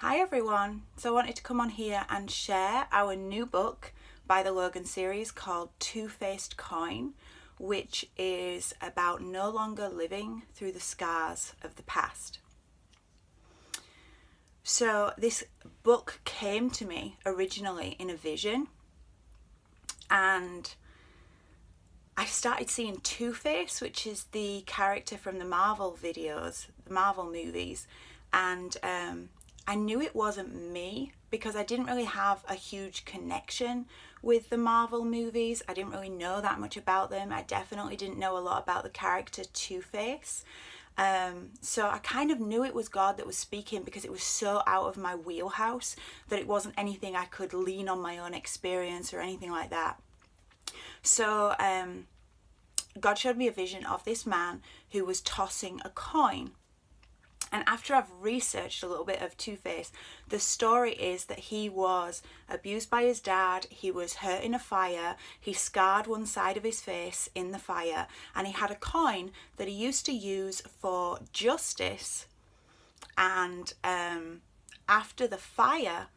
Hi everyone, so I wanted to come on here and share our new book by the Logan series called Two-Faced Coin, which is about no longer living through the scars of the past. So this book came to me originally in a vision, and I started seeing Two-Face, which is the character from the Marvel movies, and I knew it wasn't me because I didn't really have a huge connection with the Marvel movies. I didn't really know that much about them. I definitely didn't know a lot about the character Two-Face. So I kind of knew it was God that was speaking because it was so out of my wheelhouse that it wasn't anything I could lean on my own experience or anything like that. So God showed me a vision of this man who was tossing a coin. And after I've researched a little bit of Two-Face, the story is that he was abused by his dad, he was hurt in a fire, he scarred one side of his face in the fire, and he had a coin that he used to use for justice. And after the fire,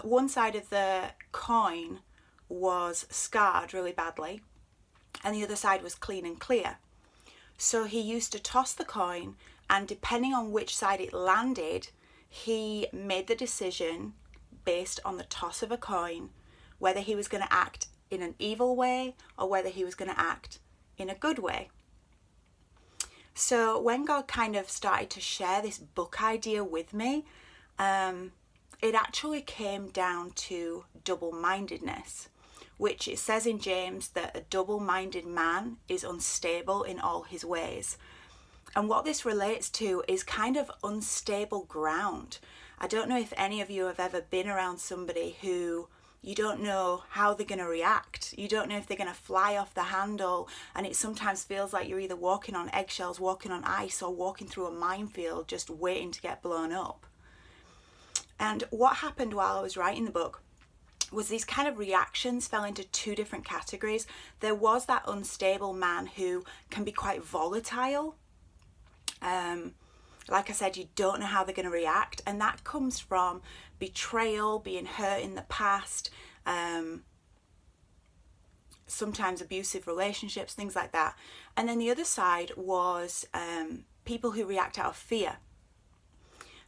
one side of the coin was scarred really badly, and the other side was clean and clear. So he used to toss the coin, and depending on which side it landed, he made the decision based on the toss of a coin, whether he was going to act in an evil way or whether he was going to act in a good way. So when God kind of started to share this book idea with me, it actually came down to double-mindedness, which it says in James that a double-minded man is unstable in all his ways. And what this relates to is kind of unstable ground. I don't know if any of you have ever been around somebody who you don't know how they're going to react. You don't know if they're going to fly off the handle, and it sometimes feels like you're either walking on eggshells, walking on ice, or walking through a minefield just waiting to get blown up. And what happened while I was writing the book was these kind of reactions fell into two different categories. There was that unstable man who can be quite volatile. Like I said, you don't know how they're going to react, and that comes from betrayal, being hurt in the past, sometimes abusive relationships, things like that. And then the other side was people who react out of fear.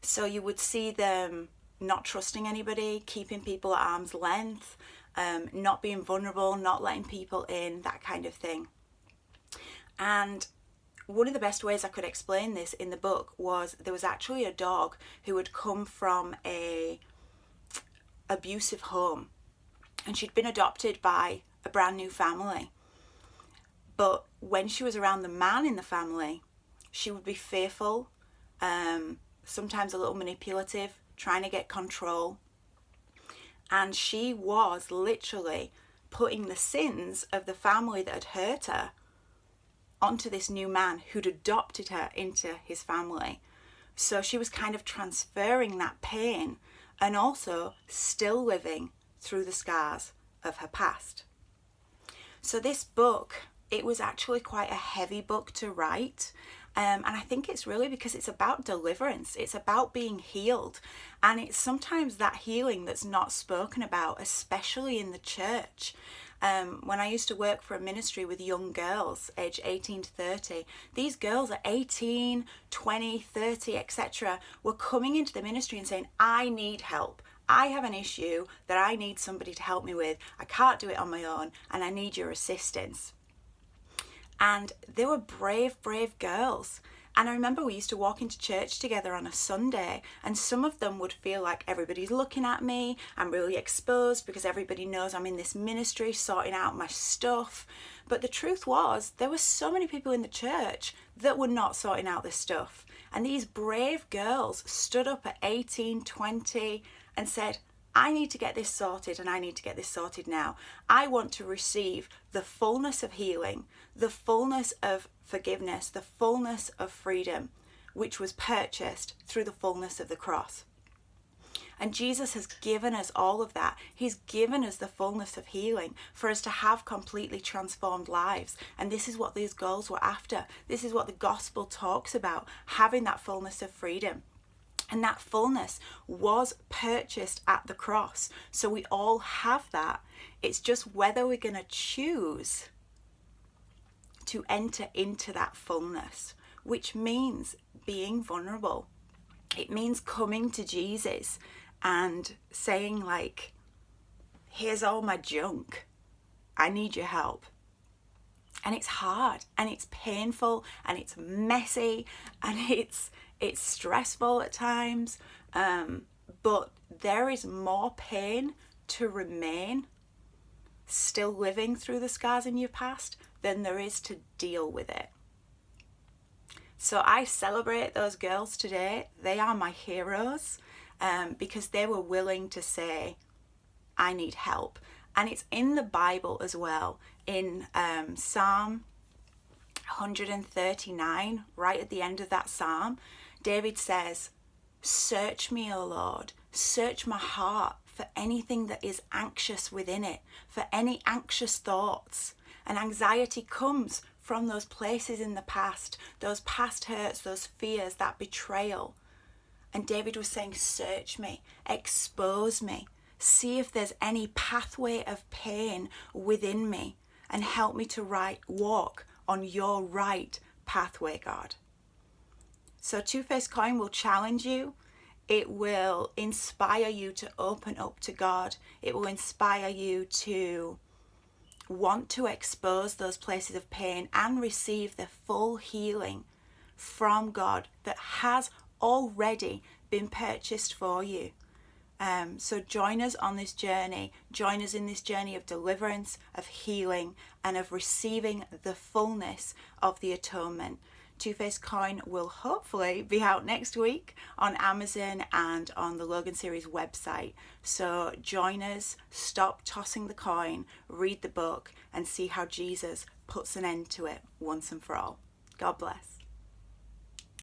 So you would see them not trusting anybody, keeping people at arm's length, not being vulnerable, not letting people in, that kind of thing. And one of the best ways I could explain this in the book was there was actually a dog who had come from a abusive home, and she'd been adopted by a brand new family. But when she was around the man in the family, she would be fearful, sometimes a little manipulative, trying to get control. And she was literally putting the sins of the family that had hurt her onto this new man who'd adopted her into his family. So she was kind of transferring that pain and also still living through the scars of her past. So this book, it was actually quite a heavy book to write. And I think it's really because it's about deliverance. It's about being healed. And it's sometimes that healing that's not spoken about, especially in the church. When I used to work for a ministry with young girls, aged 18 to 30, these girls at 18, 20, 30, etc. were coming into the ministry and saying, I need help. I have an issue that I need somebody to help me with. I can't do it on my own, and I need your assistance. And they were brave, brave girls. And I remember we used to walk into church together on a Sunday, and some of them would feel like everybody's looking at me. I'm really exposed because everybody knows I'm in this ministry sorting out my stuff. But the truth was, there were so many people in the church that were not sorting out this stuff. And these brave girls stood up at 18, 20 and said, I need to get this sorted, and I need to get this sorted now. I want to receive the fullness of healing, the fullness of forgiveness, the fullness of freedom, which was purchased through the fullness of the cross. And Jesus has given us all of that. He's given us the fullness of healing for us to have completely transformed lives. And this is what these girls were after. This is what the gospel talks about, having that fullness of freedom. And that fullness was purchased at the cross. So we all have that. It's just whether we're going to choose to enter into that fullness, which means being vulnerable. It means coming to Jesus and saying, like, here's all my junk. I need your help. And it's hard and it's painful and it's messy and it's stressful at times. But there is more pain to remain still living through the scars in your past than there is to deal with it. So I celebrate those girls today. They are my heroes, because they were willing to say, I need help. And it's in the Bible as well. In Psalm 139, right at the end of that psalm, David says, search me, O Lord, search my heart for anything that is anxious within it, for any anxious thoughts. And anxiety comes from those places in the past, those past hurts, those fears, that betrayal. And David was saying, search me, expose me, see if there's any pathway of pain within me, and help me to walk on your right pathway, God. So Two-Faced Coin will challenge you. It will inspire you to open up to God. It will inspire you to want to expose those places of pain and receive the full healing from God that has already been purchased for you. So join us on this journey. Join us in this journey of deliverance, of healing, and of receiving the fullness of the atonement. Two-Faced Coin will hopefully be out next week on Amazon and on the Logan Series website. So join us, stop tossing the coin, read the book, and see how Jesus puts an end to it once and for all. God bless.